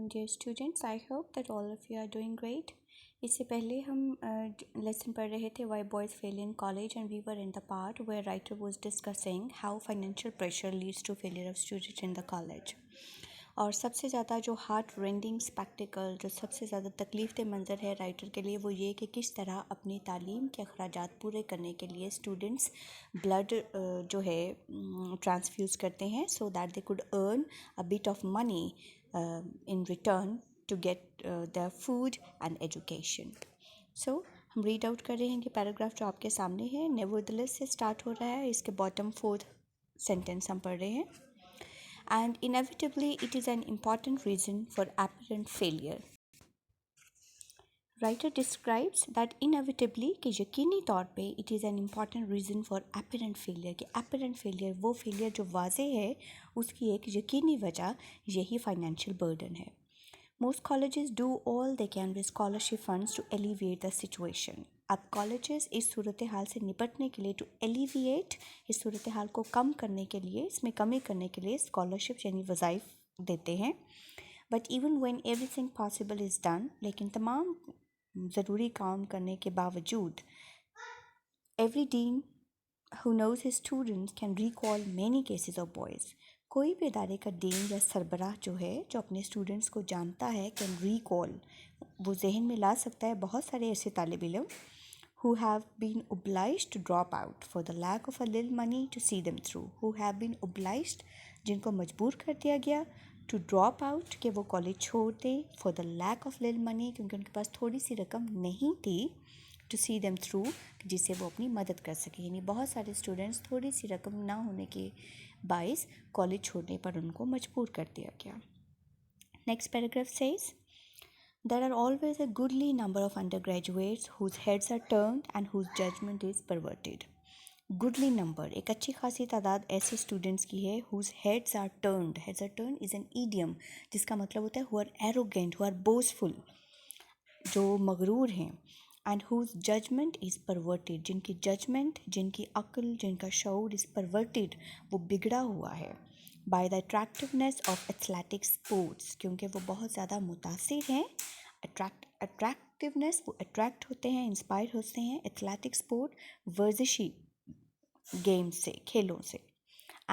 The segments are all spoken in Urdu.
dear students, I hope that all of you are doing great. اس سے پہلے ہم لیسن پڑھ رہے تھے why boys fail in college and we were in the part where writer was discussing how financial pressure leads to failure of student in the college. اور سب سے زیادہ جو ہارٹ رینڈنگ اسپیکٹیکل، جو سب سے زیادہ تکلیف دہ منظر ہے رائٹر کے لیے، وہ یہ کہ کس طرح اپنی تعلیم کے اخراجات پورے کرنے کے لیے اسٹوڈنٹس بلڈ جو ہے ٹرانسفیوز کرتے ہیں so that they could earn a but of money in return to get their food and education. So ہم ریڈ آؤٹ کر رہے ہیں کہ پیراگراف جو آپ کے سامنے ہے nevertheless سے سٹارٹ ہو رہا ہے. اس کے باٹم 4th سینٹنس ہم پڑھ رہے ہیں. And inevitably it is an important reason for apparent failure. Writer describes that inevitably کہ یقینی طور پہ it is an important reason for apparent failure کہ apparent failure وہ failure جو واضح ہے اس کی ایک یقینی وجہ یہی financial burden ہے. Most colleges do all they can with scholarship funds to alleviate the situation. اب colleges اس صورتحال سے نپٹنے کے لیے to alleviate اس صورتحال کو کم کرنے کے لیے، اس میں کمی کرنے کے لیے scholarship یعنی وظائف دیتے ہیں. But even when everything possible is done لیکن تمام ضروری کام کرنے کے باوجود every dean who knows his students can recall many cases of boys. کوئی بھی ادارے کا ڈین یا سربراہ جو ہے جو اپنے اسٹوڈنٹس کو جانتا ہے can recall وہ ذہن میں لا سکتا ہے بہت سارے ایسے طالب علم who have been obliged to drop out for the lack of a little money to see them through. who have been obliged جن کو مجبور کر دیا گیا to drop out کہ وہ کالج چھوڑ دیں for the lack of little money کیونکہ ان کے پاس تھوڑی سی رقم نہیں تھی to see them through جس سے وہ اپنی مدد کر سکے. یعنی بہت سارے اسٹوڈنٹس تھوڑی سی رقم نہ ہونے کے باعث کالج چھوڑنے پر ان کو مجبور کر دیا گیا. Next paragraph says there are always a goodly number of undergraduates whose heads are turned and whose judgment is perverted. goodly number ایک اچھی خاصی تعداد ایسے اسٹوڈنٹس کی ہے whose heads are turned. heads are turned is an idiom جس کا مطلب ہوتا ہے who are arrogant, who are boastful، جو مغرور ہیں. and whose judgment is perverted جن کی ججمنٹ، جن کی عقل، جن کا شعور is perverted وہ بگڑا ہوا ہے. by the attractiveness of athletic sports کیونکہ وہ بہت زیادہ متاثر ہیں. attractiveness وہ اٹریکٹ ہوتے ہیں، انسپائر ہوتے ہیں ایتھلیٹک اسپورٹ ورزشی گیم سے، کھیلوں سے.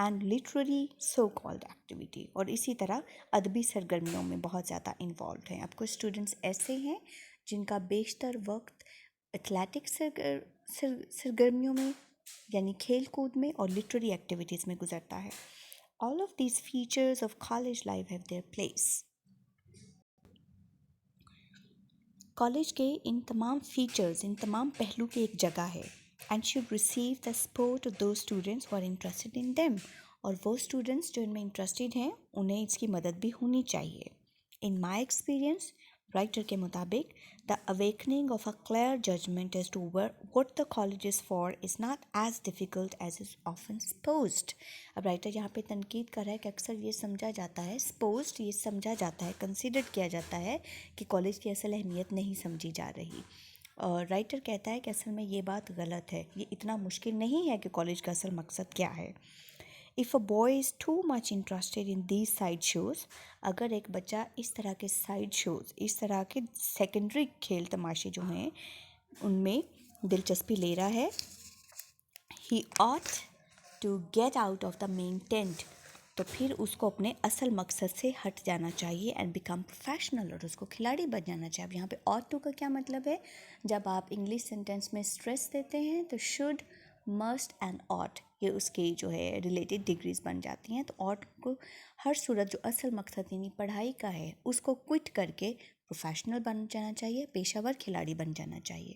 and literary so called activity اور اسی طرح ادبی سرگرمیوں میں بہت زیادہ انوالوڈ ہیں. اب کچھ اسٹوڈنٹس ایسے ہیں جن کا بیشتر وقت ایتھلیٹک سرگرمیوں میں یعنی کھیل کود میں اور لٹریری ایکٹیویٹیز میں گزرتا ہے. all of these features of college life have their place. College کے ان تمام فیچرز، ان تمام پہلو کی ایک جگہ ہے. and should receive the support of those students who are interested in them اور وہ اسٹوڈنٹس جو ان میں انٹرسٹڈ ہیں انہیں اس کی مدد بھی ہونی چاہیے. in my experience رائٹر کے مطابق the awakening of a clear judgment as to what the college is for is not as difficult as is often supposed. اب رائٹر یہاں پہ تنقید کر رہا ہے کہ اکثر یہ سمجھا جاتا ہے supposed یہ سمجھا جاتا ہے، کنسیڈر کیا جاتا ہے کہ کالج کی اصل اہمیت نہیں سمجھی جا رہی. اور رائٹر کہتا ہے کہ اصل میں یہ بات غلط ہے، یہ اتنا مشکل نہیں ہے کہ کالج کا اصل مقصد کیا ہے. if a boy is too much interested in these side shows اگر ایک بچہ اس طرح کے سائڈ شوز، اس طرح کے سیکنڈری کھیل تماشے جو ہیں ان میں دلچسپی لے رہا ہے he ought to get out of the main tent تو پھر اس کو اپنے اصل مقصد سے ہٹ جانا چاہیے and become professional اور اس کو کھلاڑی بن جانا چاہیے. اب یہاں پہ ought to کا کیا مطلب ہے؟ جب آپ انگلش سینٹینس میں اسٹریس دیتے ہیں تو should must and ought یہ اس کی جو ہے ریلیٹڈ ڈگریز بن جاتی ہیں. تو ought کو ہر صورت جو اصل مقصد یعنی پڑھائی کا ہے اس کو کوئٹ کر کے پروفیشنل بن جانا چاہیے، پیشہ ور کھلاڑی بن جانا چاہیے.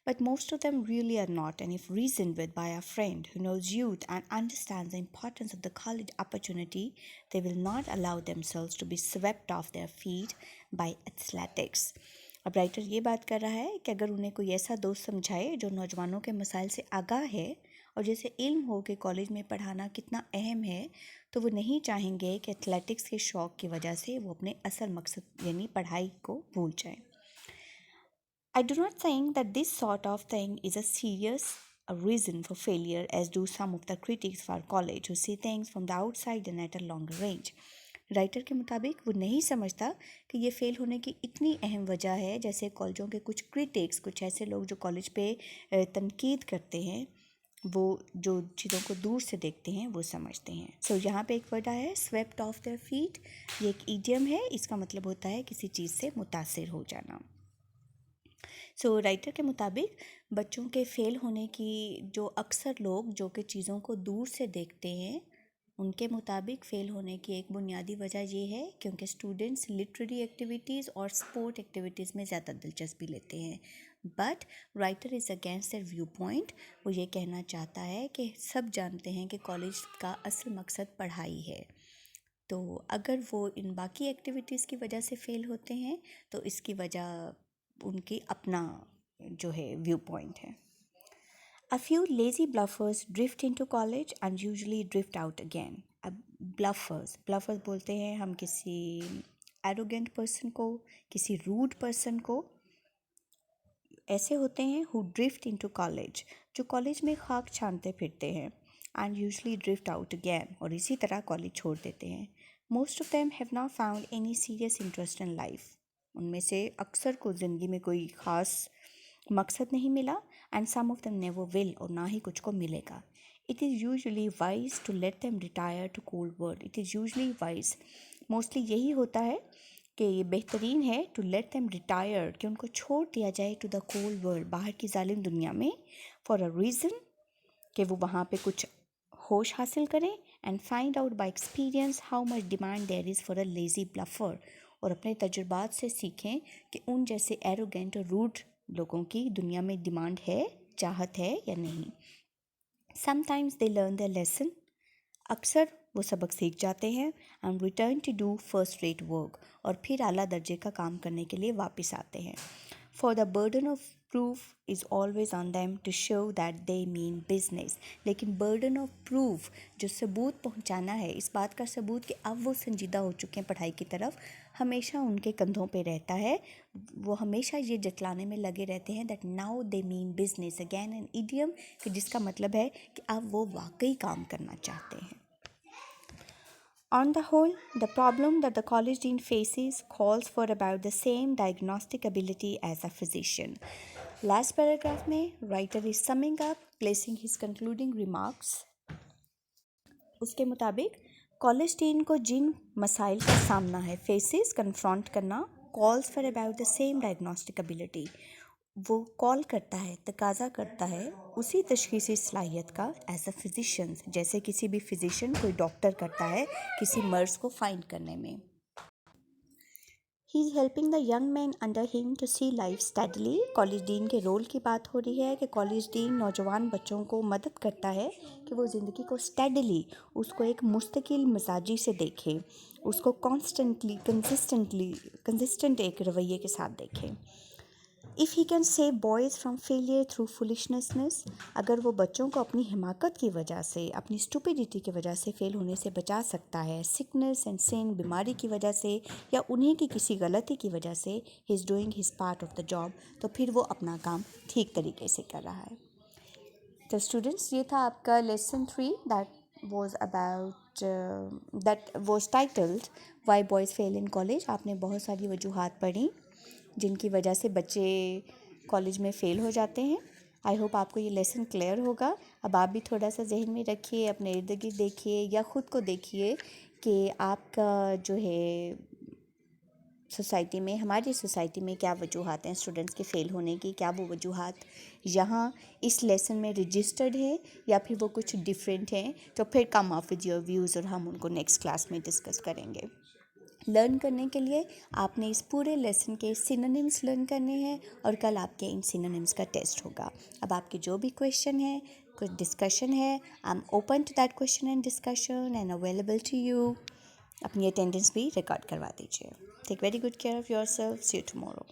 But most of them really are not, and if reasoned with by a friend who knows youth and understands the importance of the college opportunity, they will not allow themselves to be swept off their feet by athletics. اب رائٹر یہ بات کر رہا ہے کہ اگر انہیں کوئی ایسا دوست سمجھائے جو نوجوانوں کے مسائل سے آگاہ ہے اور جیسے علم ہو کہ کالج میں پڑھانا کتنا اہم ہے، تو وہ نہیں چاہیں گے کہ ایتھلیٹکس کے شوق کی وجہ سے وہ اپنے اصل مقصد یعنی پڑھائی کو بھول جائیں. I do not think that this sort of thing is a serious reason for failure as do some of the critics of our college who see things from the outside and at a longer range. Writer کے مطابق وہ نہیں سمجھتا کہ یہ فیل ہونے کی اتنی اہم وجہ ہے جیسے کالجوں کے کچھ کرٹکس، کچھ ایسے لوگ جو کالج پہ تنقید کرتے ہیں، وہ جو چیزوں کو دور سے دیکھتے ہیں وہ سمجھتے ہیں. سو یہاں پہ ایک ورڈ آیا ہے سویپٹ آف دیئر فیٹ. یہ ایک ایڈیم ہے، اس کا مطلب ہوتا ہے کسی چیز سے متاثر ہو جانا. سو رائٹر کے مطابق بچوں کے فیل ہونے کی جو اکثر لوگ جو کہ چیزوں کو دور سے دیکھتے ہیں، ان کے مطابق فیل ہونے کی ایک بنیادی وجہ یہ ہے کیونکہ اسٹوڈنٹس لٹریری ایکٹیویٹیز اور اسپورٹ ایکٹیویٹیز میں زیادہ دلچسپی لیتے ہیں. But writer is against their view point. وہ یہ کہنا چاہتا ہے کہ سب جانتے ہیں کہ کالج کا اصل مقصد پڑھائی ہے، تو اگر وہ ان باقی ایکٹیویٹیز کی وجہ سے فیل ہوتے ہیں تو اس کی وجہ ان کی اپنا جو ہے ویو پوائنٹ ہے. A few lazy bluffers drift into college and usually drift out again. اب bluffers بولتے ہیں ہم کسی arrogant person کو، کسی rude person کو. ایسے ہوتے ہیں who drift into college، جو کالج میں خاک چھانتے پھرتے ہیں، and usually drift out again، اور اسی طرح کالج چھوڑ دیتے ہیں. Most of them have not found any serious interest in life. ان میں سے اکثر کو زندگی میں کوئی خاص مقصد نہیں ملا. and some of them never will، اور نہ ہی کچھ کو ملے گا. It is usually wise to let them retire to cold world. It is usually wise، mostly یہی ہوتا ہے کہ یہ بہترین ہے to let them retire، کہ ان کو چھوڑ دیا جائے to the cold world، باہر کی ظالم دنیا میں، for a reason، کہ وہ وہاں پہ کچھ ہوش حاصل کریں، and find out by experience how much demand there is for a lazy bluffer، اور اپنے تجربات سے سیکھیں کہ ان جیسے ایروگینٹ اور روڈ لوگوں کی دنیا میں ڈیمانڈ ہے، چاہت ہے یا نہیں. Sometimes they learn their lesson، اکثر وہ سبق سیکھ جاتے ہیں، and return to do first rate work، اور پھر اعلیٰ درجے کا کام کرنے کے لیے واپس آتے ہیں. For the burden of proof is always on them to show that they mean business. لیکن burden of proof، جو ثبوت پہنچانا ہے، اس بات کا ثبوت کہ اب وہ سنجیدہ ہو چکے ہیں پڑھائی کی طرف، ہمیشہ ان کے کندھوں پہ رہتا ہے. وہ ہمیشہ یہ جتلانے میں لگے رہتے ہیں that now they mean business. Again an idiom، کہ جس کا مطلب ہے کہ اب وہ واقعی کام کرنا چاہتے ہیں. On the whole, the problem that the college dean faces calls for about the same diagnostic ability as a physician. Last paragraph میں writer is summing up, placing his concluding remarks. اس کے مطابق کالج ڈین کو جن مسائل کا سامنا ہے، faces کنفرونٹ کرنا، calls for about the same diagnostic ability، وہ کال کرتا ہے، تقاضا کرتا ہے اسی تشخیصی صلاحیت کا ایز اے فزیشین، جیسے کسی بھی فزیشین کوئی ڈاکٹر کرتا ہے کسی مرض کو فائنڈ کرنے میں. He is helping the young man under him to see life steadily. College dean کے رول کی بات ہو رہی ہے کہ کالج ڈین نوجوان بچوں کو مدد کرتا ہے کہ وہ زندگی کو اسٹڈلی، اس کو ایک مستقل مزاجی سے دیکھے، اس کو کنسسٹنٹ ایک رویے کے ساتھ دیکھے. If he can save boys from failure through foolishness، اگر وہ بچوں کو اپنی حماقت کی وجہ سے، اپنی اسٹوپیڈیٹی کی وجہ سے فیل ہونے سے بچا سکتا ہے، سکنس اینڈ سین، بیماری کی وجہ سے یا انہیں کی کسی غلطی کی وجہ سے، he is doing his part of the job، تو پھر وہ اپنا کام ٹھیک طریقے سے کر رہا ہے. تو اسٹوڈنٹس، یہ تھا آپ کا lesson 3 that was titled why boys fail in college. آپ نے بہت ساری وجوہات پڑھی جن کی وجہ سے بچے کالج میں فیل ہو جاتے ہیں. آئی ہوپ آپ کو یہ لیسن کلیئر ہوگا. اب آپ بھی تھوڑا سا ذہن میں رکھیے، اپنے ارد گرد دیکھیے یا خود کو دیکھیے کہ آپ کا جو ہے سوسائٹی میں، ہماری سوسائٹی میں کیا وجوہات ہیں اسٹوڈنٹس کے فیل ہونے کی، کیا وہ وجوہات یہاں اس لیسن میں رجسٹرڈ ہیں یا پھر وہ کچھ ڈفرینٹ ہیں. تو پھر come of with your views, اور ہم ان کو نیکسٹ کلاس میں ڈسکس کریں گے. لرن کرنے کے لیے آپ نے اس پورے لیسن کے سینونیمس لرن کرنے ہیں، اور کل آپ کے ان سینونیمس کا ٹیسٹ ہوگا. اب آپ کے جو بھی کویشچن ہیں، کچھ ڈسکشن ہے، I am open to that question and discussion and available to you. اپنی اٹینڈنس بھی ریکارڈ کروا دیجیے. Take very good care of yourself. See you tomorrow.